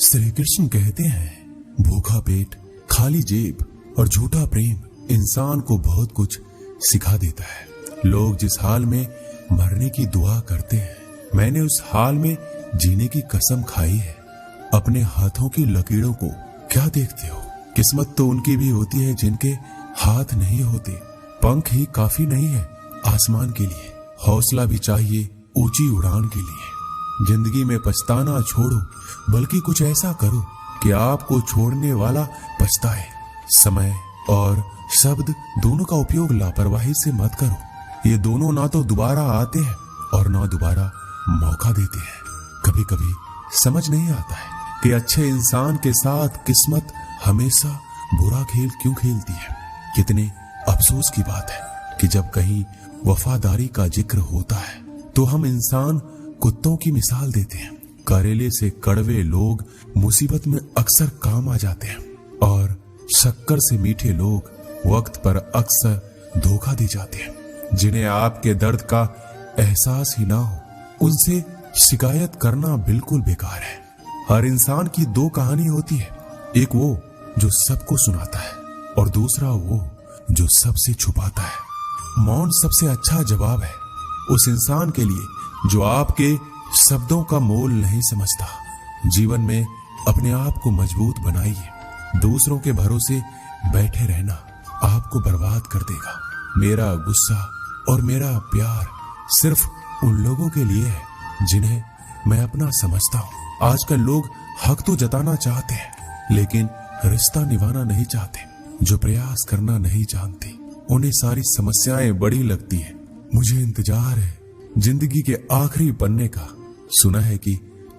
श्री कृष्ण कहते हैं, भूखा पेट, खाली जेब और झूठा प्रेम इंसान को बहुत कुछ सिखा देता है। लोग जिस हाल में मरने की दुआ करते हैं, मैंने उस हाल में जीने की कसम खाई है। अपने हाथों की लकीरों को क्या देखते हो? किस्मत तो उनकी भी होती है जिनके हाथ नहीं होते। पंख ही काफी नहीं है आसमान के लिए, हौसला भी चाहिए ऊंची उड़ान के लिए। जिंदगी में पछताना छोड़ो, बल्कि कुछ ऐसा करो कि आपको छोड़ने वाला पछताए। समय और शब्द दोनों का उपयोग लापरवाही से मत करो। ये दोनों ना तो दोबारा आते हैं और ना दोबारा मौका देते हैं। कभी कभी समझ नहीं आता है कि अच्छे इंसान के साथ किस्मत हमेशा बुरा खेल क्यों खेलती है। कितने अफसोस की बात है कि जब कहीं वफादारी का जिक्र होता है तो हम इंसान कुत्तों की मिसाल देते हैं। करेले से कड़वे लोग मुसीबत में अक्सर काम आ जाते हैं और शक्कर से मीठे लोग वक्त पर अक्सर धोखा दे जाते हैं। जिन्हें आपके दर्द का एहसास ही ना हो, उनसे शिकायत करना बिल्कुल बेकार है। हर इंसान की दो कहानी होती है, एक वो जो सबको सुनाता है और दूसरा वो जो सबसे छुपाता है। मौन सबसे अच्छा जवाब है उस इंसान के लिए जो आपके शब्दों का मोल नहीं समझता। जीवन में अपने आप को मजबूत बनाइए। दूसरों के भरोसे बैठे रहना आपको बर्बाद कर देगा। मेरा गुस्सा और मेरा प्यार सिर्फ उन लोगों के लिए है जिन्हें मैं अपना समझता हूँ। आजकल लोग हक तो जताना चाहते हैं लेकिन रिश्ता निभाना नहीं चाहते। जो प्रयास करना नहीं जानते उन्हें सारी समस्याएं बड़ी लगती हैं। मुझे इंतजार है जिंदगी के आखिरी पन्ने का। सुना है कि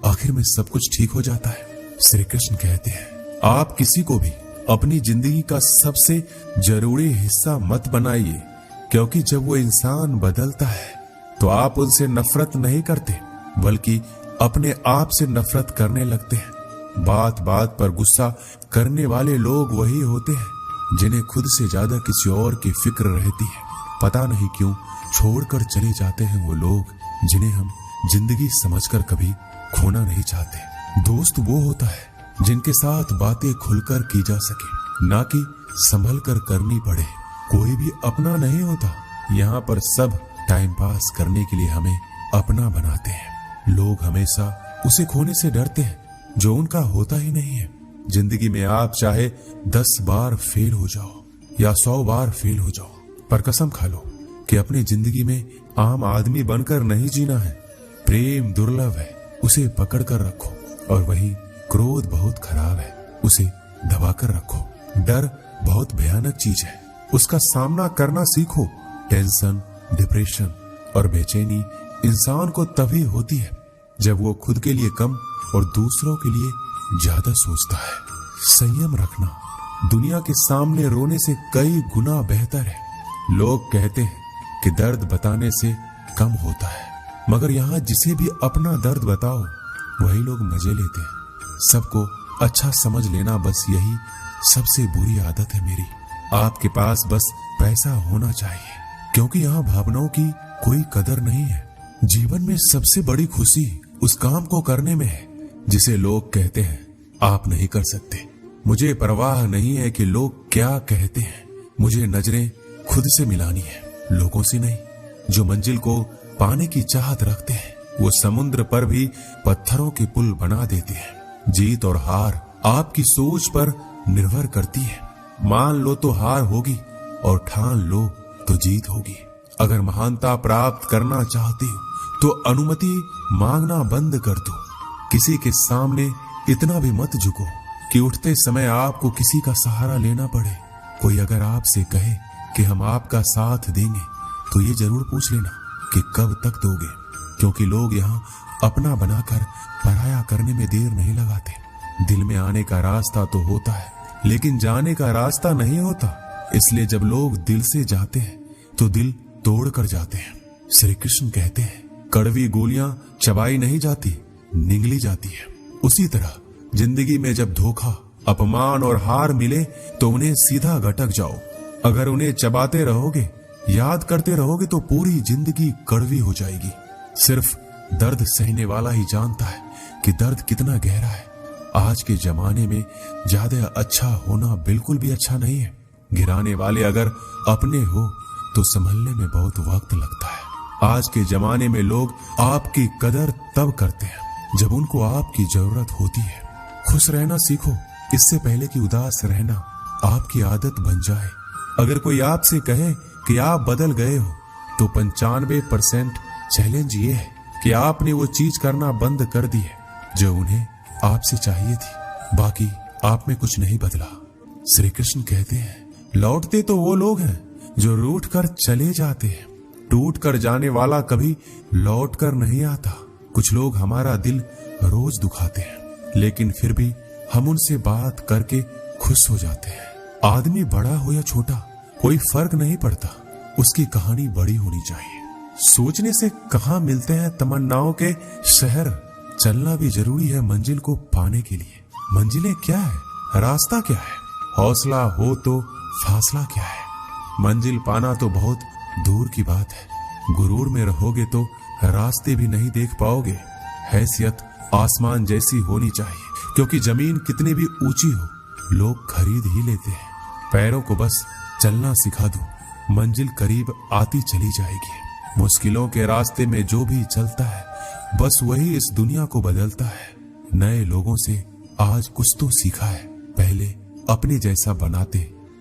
आखिर में सब कुछ ठीक हो जाता है। श्री कृष्ण कहते हैं, आप किसी को भी अपनी जिंदगी का सबसे जरूरी हिस्सा मत बनाइए, क्योंकि जब वो इंसान बदलता है तो आप उनसे नफरत नहीं करते बल्कि अपने आप से नफरत करने लगते हैं। बात बात पर गुस्सा करने वाले लोग वही होते हैं जिन्हें खुद से ज्यादा किसी और की फिक्र रहती है। पता नहीं क्यों छोड़कर चले जाते हैं वो लोग जिन्हें हम जिंदगी समझकर कभी खोना नहीं चाहते। दोस्त वो होता है जिनके साथ बातें खुलकर की जा सके, ना कि संभल कर करनी पड़े। कोई भी अपना नहीं होता। यहाँ पर सब टाइम पास करने के लिए हमें अपना बनाते हैं। लोग हमेशा उसे खोने से डरते हैं जो उनका होता ही नहीं है। जिंदगी में आप चाहे 10 बार फेल हो जाओ या 100 बार फेल हो जाओ, पर कसम खा लो कि अपनी जिंदगी में आम आदमी बनकर नहीं जीना है। प्रेम दुर्लभ है, उसे पकड़ कर रखो। और वहीं क्रोध बहुत खराब है, उसे दबाकर रखो। डर बहुत भयानक चीज है, उसका सामना करना सीखो। टेंशन, डिप्रेशन और बेचैनी इंसान को तभी होती है जब वो खुद के लिए कम और दूसरों के लिए ज्यादा सोचता है। संयम रखना दुनिया के सामने रोने से कई गुना बेहतर है। लोग कहते हैं कि दर्द बताने से कम होता है, मगर यहाँ जिसे भी अपना दर्द बताओ वही लोग मजे लेते हैं। सबको अच्छा समझ लेना, बस यही सबसे बुरी आदत है मेरी। आपके पास बस पैसा होना चाहिए, क्योंकि यहाँ भावनाओं की कोई कदर नहीं है। जीवन में सबसे बड़ी खुशी उस काम को करने में है जिसे लोग कहते हैं आप नहीं कर सकते। मुझे परवाह नहीं है कि लोग क्या कहते हैं। मुझे नजरें खुद से मिलानी है, लोगों से नहीं। जो मंजिल को पाने की चाहत रखते हैं वो समुद्र पर भी पत्थरों के पुल बना देते हैं। जीत और हार आपकी सोच पर निर्भर करती है। मान लो तो हार होगी और ठान लो तो जीत होगी। अगर महानता प्राप्त करना चाहते हो तो अनुमति मांगना बंद कर दो। किसी के सामने इतना भी मत झुको कि उठते समय आपको किसी का सहारा लेना पड़े। कोई अगर आपसे कहे कि हम आपका साथ देंगे तो ये जरूर पूछ लेना कि कब तक दोगे, क्योंकि लोग यहाँ अपना बनाकर पराया करने में देर नहीं लगाते। दिल में आने का रास्ता तो होता है लेकिन जाने का रास्ता नहीं होता। इसलिए जब लोग दिल से जाते हैं तो दिल तोड़ कर जाते हैं। श्री कृष्ण कहते हैं, कड़वी गोलियां चबाई नहीं जाती, निगली जाती है। उसी तरह जिंदगी में जब धोखा, अपमान और हार मिले तो उन्हें सीधा गटक जाओ। अगर उन्हें चबाते रहोगे, याद करते रहोगे तो पूरी जिंदगी कड़वी हो जाएगी। सिर्फ दर्द सहने वाला ही जानता है कि दर्द कितना गहरा है। आज के जमाने में ज्यादा अच्छा होना बिल्कुल भी अच्छा नहीं है। गिराने वाले अगर अपने हो तो संभलने में बहुत वक्त लगता है। आज के जमाने में लोग आपकी कदर तब करते हैं जब उनको आपकी जरूरत होती है। खुश रहना सीखो, इससे पहले कि उदास रहना आपकी आदत बन जाए। अगर कोई आपसे कहे कि आप बदल गए हो तो 95% चैलेंज ये है कि आपने वो चीज करना बंद कर दी है जो उन्हें आपसे चाहिए थी। बाकी आप में कुछ नहीं बदला। श्री कृष्ण कहते हैं, लौटते तो वो लोग हैं जो रूठ कर चले जाते हैं, टूट कर जाने वाला कभी लौट कर नहीं आता। कुछ लोग हमारा दिल रोज दुखाते हैं, लेकिन फिर भी हम उनसे बात करके खुश हो जाते हैं। आदमी बड़ा हो या छोटा कोई फर्क नहीं पड़ता, उसकी कहानी बड़ी होनी चाहिए। सोचने से कहां मिलते हैं तमन्नाओं के शहर, चलना भी जरूरी है मंजिल को पाने के लिए। मंजिलें क्या है, रास्ता क्या है, हौसला हो तो फासला क्या है। मंजिल पाना तो बहुत दूर की बात है, गुरूर में रहोगे तो रास्ते भी नहीं देख पाओगे। हैसियत आसमान जैसी होनी चाहिए, क्योंकि जमीन कितनी भी ऊंची हो लोग खरीद ही लेते हैं। पैरों को बस चलना सिखा दो, मंजिल करीब आती चली जाएगी। मुश्किलों के रास्ते में जो भी चलता है बस वही इस दुनिया को बदलता है। नए लोगों से आज कुछ तो सीखा है, पहले अपने जैसा बनाते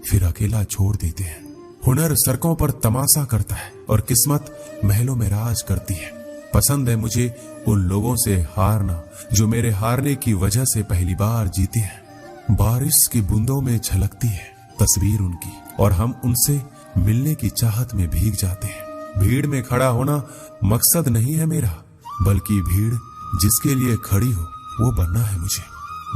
फिर अकेला छोड़ देते हैं। हुनर सड़कों पर तमाशा करता है और किस्मत महलों में राज करती है। पसंद है मुझे उन लोगों से हारना जो मेरे हारने की वजह से पहली बार जीते हैं। बारिश की बूंदों में झलकती है तस्वीर उनकी और हम उनसे मिलने की चाहत में भीग जाते हैं। भीड़ में खड़ा होना मकसद नहीं है मेरा, बल्कि भीड़ जिसके लिए खड़ी हो वो बनना है मुझे।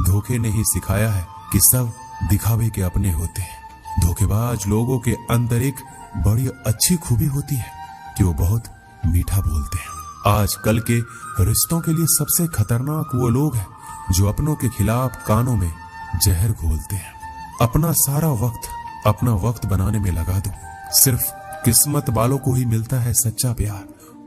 धोखे ने ही सिखाया है कि सब दिखावे के अपने होते हैं। धोखेबाज लोगों के अंदर एक बड़ी अच्छी खूबी होती है कि वो बहुत मीठा बोलते हैं। आजकल के रिश्तों के लिए सबसे खतरनाक वो लोग हैं जो अपनों के खिलाफ कानों में जहर घोलते हैं। अपना सारा वक्त अपना वक्त बनाने में लगा दो, सिर्फ किस्मत वालों को ही मिलता है सच्चा प्यार,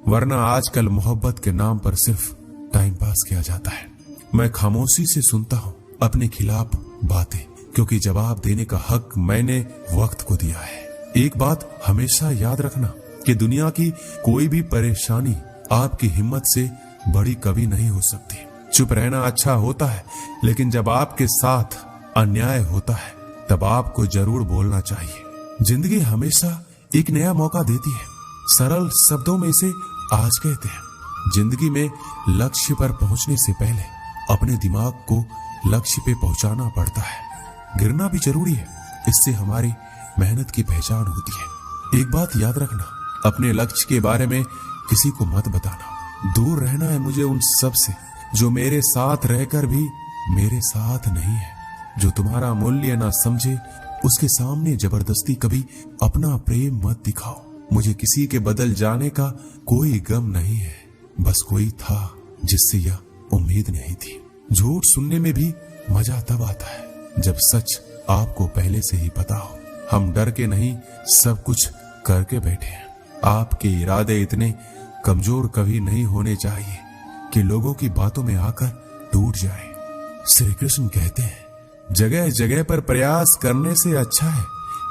वरना आजकल मोहब्बत के नाम पर सिर्फ टाइम पास किया जाता है। मैं खामोशी से सुनता हूँ अपने खिलाफ बातें, क्योंकि जवाब देने का हक मैंने वक्त को दिया है। एक बात हमेशा याद रखना कि दुनिया की कोई भी परेशानी आपकी हिम्मत से बड़ी कभी नहीं हो सकती। चुप रहना अच्छा होता है, लेकिन जब आपके साथ अन्याय होता है तब आपको जरूर बोलना चाहिए। जिंदगी हमेशा एक नया मौका देती है। सरल शब्दों में इसे आज कहते हैं। जिंदगी में लक्ष्य पर पहुंचने से पहले अपने दिमाग को लक्ष्य पे पहुंचाना पड़ता है। गिरना भी जरूरी है, इससे हमारी मेहनत की पहचान होती है। एक बात याद रखना, अपने लक्ष्य के बारे में किसी को मत बताना। दूर रहना है मुझे उन सब से जो मेरे साथ रहकर भी मेरे साथ नहीं है। जो तुम्हारा मूल्य ना समझे उसके सामने जबरदस्ती कभी अपना प्रेम मत दिखाओ। मुझे किसी के बदल जाने का कोई गम नहीं है, बस कोई था जिससे यह उम्मीद नहीं थी। झूठ सुनने में भी मजा तब आता है जब सच आपको पहले से ही पता हो। हम डर के नहीं सब कुछ करके बैठे हैं। आपके इरादे इतने कमजोर कभी नहीं होने चाहिए कि लोगों की बातों में आकर टूट जाए। श्री कृष्ण कहते हैं, जगह जगह पर प्रयास करने से अच्छा है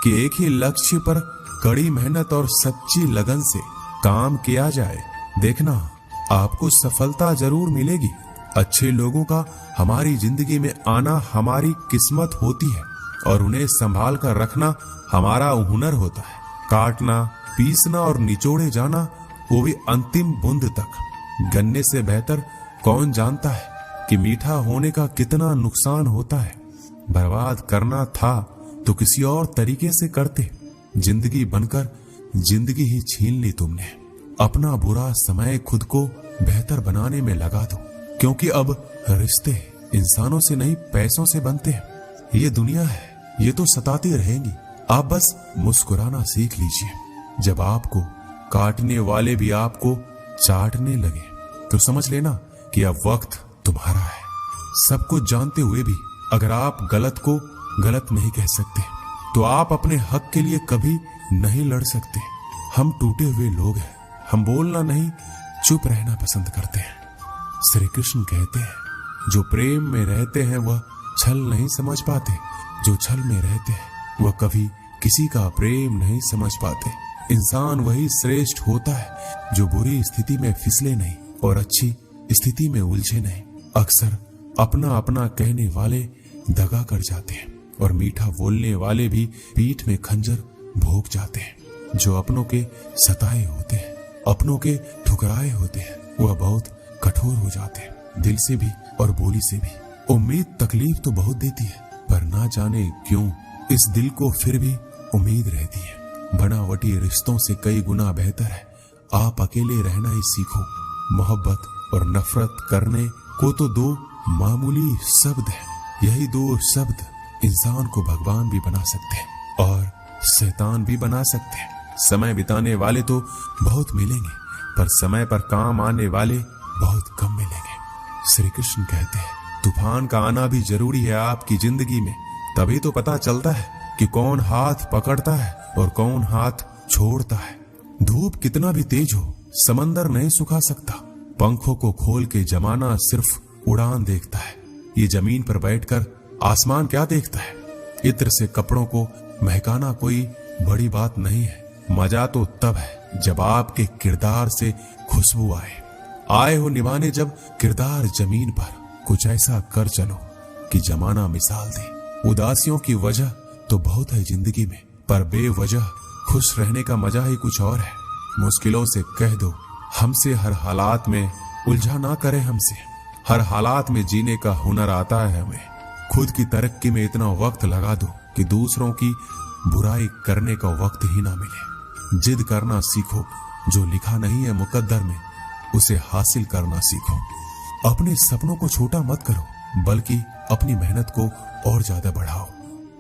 कि एक ही लक्ष्य पर कड़ी मेहनत और सच्ची लगन से काम किया जाए। देखना आपको सफलता जरूर मिलेगी। अच्छे लोगों का हमारी जिंदगी में आना हमारी किस्मत होती है और उन्हें संभाल कर रखना हमारा हुनर होता है। काटना, पीसना और निचोड़े जाना, वो भी अंतिम बूंद तक। गन्ने से बेहतर कौन जानता है कि मीठा होने का कितना नुकसान होता है। बर्बाद करना था तो किसी और तरीके से करते। जिंदगी बनकर जिंदगी ही छीन ली तुमने। अपना बुरा समय खुद को बेहतर बनाने में लगा दो, क्योंकि अब रिश्ते इंसानों से नहीं पैसों से बनते हैं। ये दुनिया है, ये तो सताती रहेंगी। आप बस मुस्कुराना सीख लीजिए। जब आपको काटने वाले भी आपको चाटने लगे तो समझ लेना कि अब वक्त तुम्हारा है। सब कुछ जानते हुए भी अगर आप गलत को गलत नहीं कह सकते तो आप अपने हक के लिए कभी नहीं लड़ सकते। हम टूटे हुए लोग हैं, हम बोलना नहीं चुप रहना पसंद करते हैं। श्री कृष्ण कहते हैं, जो प्रेम में रहते हैं वह छल नहीं समझ पाते, जो छल में रहते हैं वह कभी किसी का प्रेम नहीं समझ पाते। इंसान वही श्रेष्ठ होता है जो बुरी स्थिति में फिसले नहीं और अच्छी स्थिति में उलझे नहीं। अक्सर अपना अपना कहने वाले दगा कर जाते हैं और मीठा बोलने वाले भी पीठ में खंजर भोंक जाते हैं। जो अपनों के सताए होते हैं, अपनों के ठुकराए होते हैं, वह बहुत कठोर हो जाते हैं, दिल से भी और बोली से भी। उम्मीद तकलीफ तो बहुत देती है, पर ना जाने क्यों इस दिल को फिर भी उम्मीद रहती है। बनावटी रिश्तों से कई गुना बेहतर है आप अकेले रहना ही सीखो। मोहब्बत और नफरत करने को तो दो मामूली शब्द है, यही दो शब्द इंसान को भगवान भी बना सकते हैं और शैतान भी बना सकते हैं। समय बिताने वाले तो बहुत मिलेंगे, पर समय पर काम आने वाले बहुत कम मिलेंगे। श्री कृष्ण कहते हैं तूफान का आना भी जरूरी है आपकी जिंदगी में, तभी तो पता चलता है कि कौन हाथ पकड़ता है और कौन हाथ छोड़ता है। धूप कितना भी तेज हो समंदर नहीं सुखा सकता। पंखों को खोल के जमाना सिर्फ उड़ान देखता है, ये जमीन पर बैठकर आसमान क्या देखता है। इत्र से कपड़ों को महकाना कोई बड़ी बात नहीं है, मजा तो तब है जब आपके किरदार से खुशबू आए हो निभाने, जब किरदार जमीन पर कुछ ऐसा कर चलो कि जमाना मिसाल दे। उदासियों की वजह तो बहुत है जिंदगी में, पर बेवजह खुश रहने का मजा ही कुछ और है। मुश्किलों से कह दो हमसे हर हालात में उलझा ना करे हमसे, हर हालात में जीने का हुनर आता है हमें। खुद की तरक्की में इतना वक्त लगा दो कि दूसरों की बुराई करने का वक्त ही ना मिले। जिद करना सीखो, जो लिखा नहीं है मुकद्दर में उसे हासिल करना सीखो। अपने सपनों को छोटा मत करो, बल्कि अपनी मेहनत को और ज्यादा बढ़ाओ।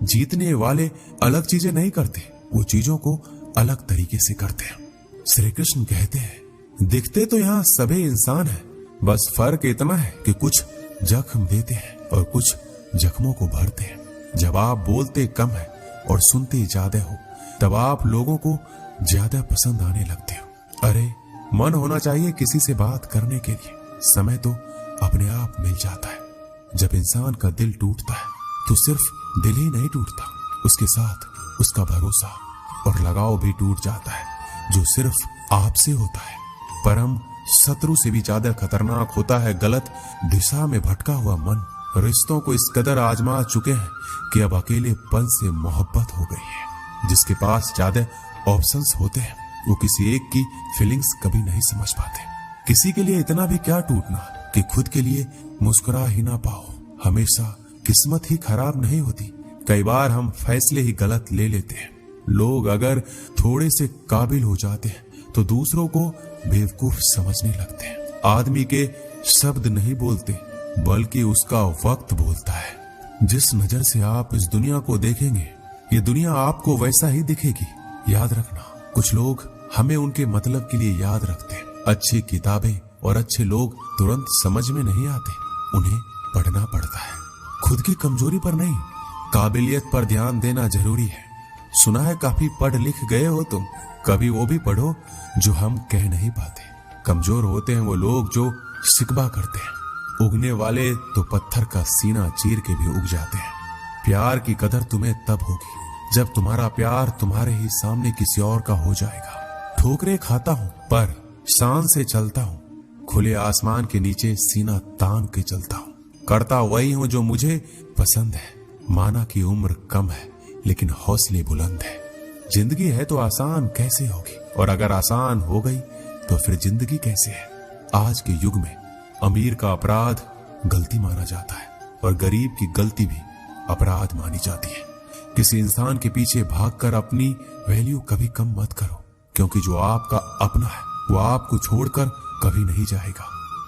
जीतने वाले अलग चीजें नहीं करते, वो चीजों को अलग तरीके से करते हैं। श्री कृष्ण कहते हैं दिखते तो यहाँ सभी इंसान हैं, बस फर्क इतना है कि कुछ जख्म देते हैं और कुछ जख्मों को भरते हैं। जब आप बोलते कम है और सुनते ज्यादा हो, तब आप लोगों को ज्यादा पसंद आने लगते हो। अरे मन होना चाहिए किसी से बात करने के लिए, समय तो अपने आप मिल जाता है। जब इंसान का दिल टूटता है तो सिर्फ दिल ही नहीं टूटता, उसके साथ उसका भरोसा और लगाव भी टूट जाता है, जो सिर्फ आपसे होता है। परम शत्रु से भी ज्यादा खतरनाक होता है गलत दिशा में भटका हुआ मन। रिश्तों को इस कदर आजमा चुके हैं कि अब अकेलेपन से मोहब्बत हो गई है। जिसके पास ज्यादा ऑप्शंस होते हैं वो किसी एक की फीलिंग्स कभी नहीं समझ पाते। किसी के लिए इतना भी क्या टूटना कि खुद के लिए मुस्कुरा ही ना पाओ। हमेशा किस्मत ही खराब नहीं होती, कई बार हम फैसले ही गलत ले लेते हैं। लोग अगर थोड़े से काबिल हो जाते हैं तो दूसरों को बेवकूफ समझने लगते हैं। आदमी के शब्द नहीं बोलते, बल्कि उसका वक्त बोलता है। जिस नजर से आप इस दुनिया को देखेंगे, ये दुनिया आपको वैसा ही दिखेगी। याद रखना, कुछ लोग हमें उनके मतलब के लिए याद रखते हैं। अच्छी किताबें और अच्छे लोग तुरंत समझ में नहीं आते, उन्हें पढ़ना पड़ता है। खुद की कमजोरी पर नहीं, काबिलियत पर ध्यान देना जरूरी है। सुना है काफी पढ़ लिख गए हो तुम, कभी वो भी पढ़ो जो हम कह नहीं पाते। कमजोर होते हैं वो लोग जो शिकवा करते हैं, उगने वाले तो पत्थर का सीना चीर के भी उग जाते हैं। प्यार की कदर तुम्हें तब होगी जब तुम्हारा प्यार तुम्हारे ही सामने किसी और का हो जाएगा। ठोकरे खाता हूँ पर शान से चलता हूँ, खुले आसमान के नीचे सीना तान के चलता हूँ। करता वही हूँ जो मुझे पसंद है। माना कि उम्र कम है लेकिन हौसले बुलंद है। जिंदगी है तो आसान कैसे होगी, और अगर आसान हो गई तो फिर जिंदगी कैसे है। आज के युग में अमीर का अपराध गलती माना जाता है और गरीब की गलती भी अपराध मानी जाती है। किसी इंसान के पीछे भागकर अपनी वैल्यू कभी कम मत करो, क्योंकि जो आपका अपना है वो आपको छोड़कर कभी नहीं जाएगा।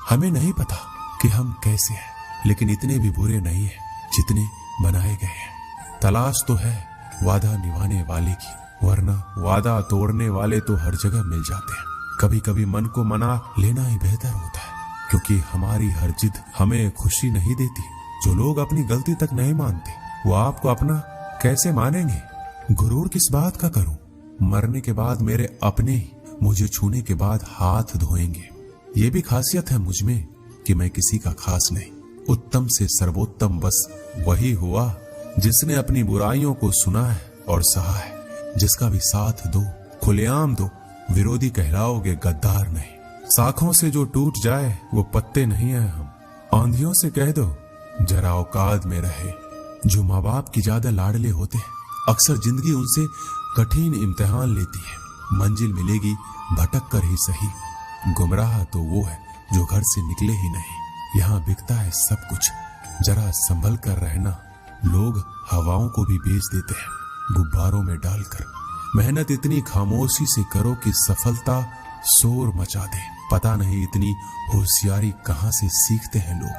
हमें नहीं पता कि हम कैसे हैं, लेकिन इतने भी बुरे नहीं हैं जितने बनाए गए हैं। तलाश तो है वादा निभाने वाले की, वरना वादा तोड़ने वाले तो हर जगह मिल जाते हैं। कभी कभी मन को मना लेना ही बेहतर होता है, क्योंकि हमारी हर जिद हमें खुशी नहीं देती। जो लोग अपनी गलती तक नहीं मानते वो आपको अपना कैसे मानेंगे। गुरूर किस बात का करूं, मरने के बाद मेरे अपने ही मुझे छूने के बाद हाथ धोएंगे। ये भी खासियत है मुझ में कि मैं किसी का खास नहीं, उत्तम से सर्वोत्तम बस वही हुआ जिसने अपनी बुराइयों को सुना है और सहा है। जिसका भी साथ दो, खुलेआम दो, विरोधी कहलाओगे, गद्दार नहीं। शाखों से जो टूट जाए वो पत्ते नहीं है हम। आंधियों से कह दो जरा औकात में रहे। जो माँ बाप की ज्यादा लाडले होते हैं, अक्सर जिंदगी उनसे कठिन इम्तिहान लेती है। मंजिल मिलेगी भटक कर ही सही, गुमराह तो वो है जो घर से निकले ही नहीं। यहाँ बिकता है सब कुछ, जरा संभल कर रहना। लोग हवाओं को भी बेच देते हैं गुब्बारों में डालकर। मेहनत इतनी खामोशी से करो कि सफलता शोर मचा दे। पता नहीं इतनी होशियारी कहाँ से सीखते हैं लोग।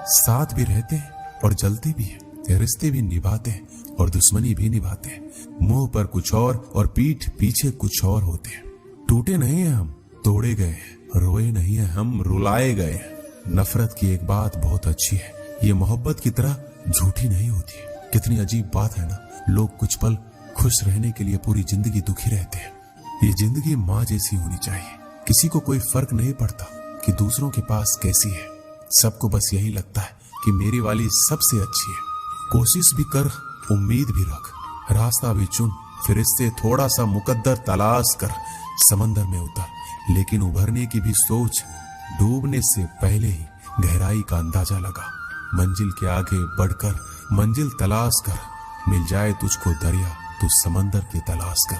साथ भी रहते हैं और जलते भी हैं, रिश्ते भी निभाते हैं और दुश्मनी भी निभाते हैं। मुंह पर कुछ और पीठ पीछे कुछ और होते हैं। टूटे नहीं हैं हम, तोड़े गए हैं। रोए नहीं हैं हम, रुलाए गए हैं। नफरत की एक बात बहुत अच्छी है, ये मोहब्बत की तरह झूठी नहीं होती। कितनी अजीब बात है ना, लोग कुछ पल खुश रहने के लिए पूरी जिंदगी दुखी रहते हैं। ये जिंदगी माँ जैसी होनी चाहिए। किसी को कोई फर्क नहीं पड़ता कि दूसरों के पास कैसी है। सबको बस यही लगता है कि मेरी वाली सबसे अच्छी है। कोशिश भी कर, उम्मीद भी रख, रास्ता भी चुन, फिर इससे थोड़ा सा मुकद्दर तलाश कर समंदर में उतर। लेकिन उभरने की भी सोच, डूबने से पहले ही गहराई का अंदाजा लगा। मंजिल के आगे बढ़कर मंजिल तलाश कर, मिल जाए तुझको दरिया तो समंदर की तलाश कर।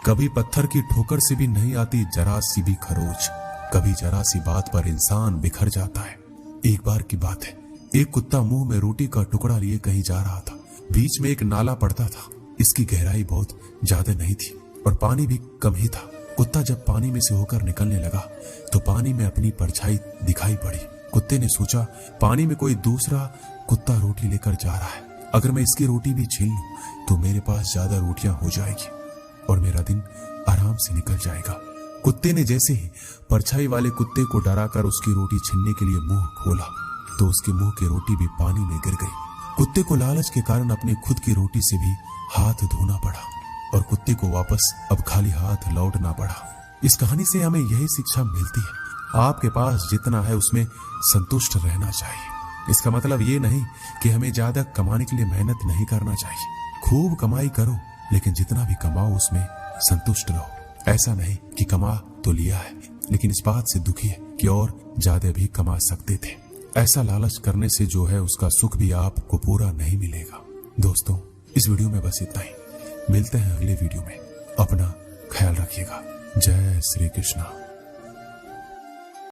कभी पत्थर की ठोकर से भी नहीं आती जरा सी भी खरोच। कभी जरा सी बात पर इंसान बिखर जाता है। एक बार की बात है, एक कुत्ता मुंह में रोटी का टुकड़ा लिए कहीं जा रहा था। बीच में एक नाला पड़ता था। इसकी गहराई बहुत ज्यादा नहीं थी और पानी भी कम ही था। कुत्ता जब पानी में से होकर निकलने लगा तो पानी में अपनी परछाई दिखाई पड़ी। कुत्ते ने सोचा पानी में कोई दूसरा कुत्ता रोटी लेकर जा रहा है, अगर मैं इसकी रोटी भी छीन लूं तो मेरे पास ज्यादा रोटियां हो जाएगी और मेरा दिन आराम से निकल जाएगा। कुत्ते ने जैसे ही परछाई वाले कुत्ते को डराकर उसकी रोटी छीनने के लिए मुंह खोला तो उसके मुंह की रोटी भी पानी में गिर गई। कुत्ते को लालच के कारण अपने खुद की रोटी से भी हाथ धोना पड़ा और कुत्ते को वापस अब खाली हाथ लौटना पड़ा। इस कहानी से हमें यही शिक्षा मिलती है, आपके पास जितना है उसमें संतुष्ट रहना चाहिए। इसका मतलब ये नहीं कि हमें ज्यादा कमाने के लिए मेहनत नहीं करना चाहिए। खूब कमाई करो, लेकिन जितना भी कमाओ उसमें संतुष्ट रहो। ऐसा नहीं कि कमा तो लिया है लेकिन इस बात से दुखी है कि और ज्यादा भी कमा सकते थे। ऐसा लालच करने से जो है उसका सुख भी आपको पूरा नहीं मिलेगा। दोस्तों, इस वीडियो में बस इतना ही। मिलते हैं अगले वीडियो में। अपना ख्याल रखिएगा। जय श्री कृष्णा।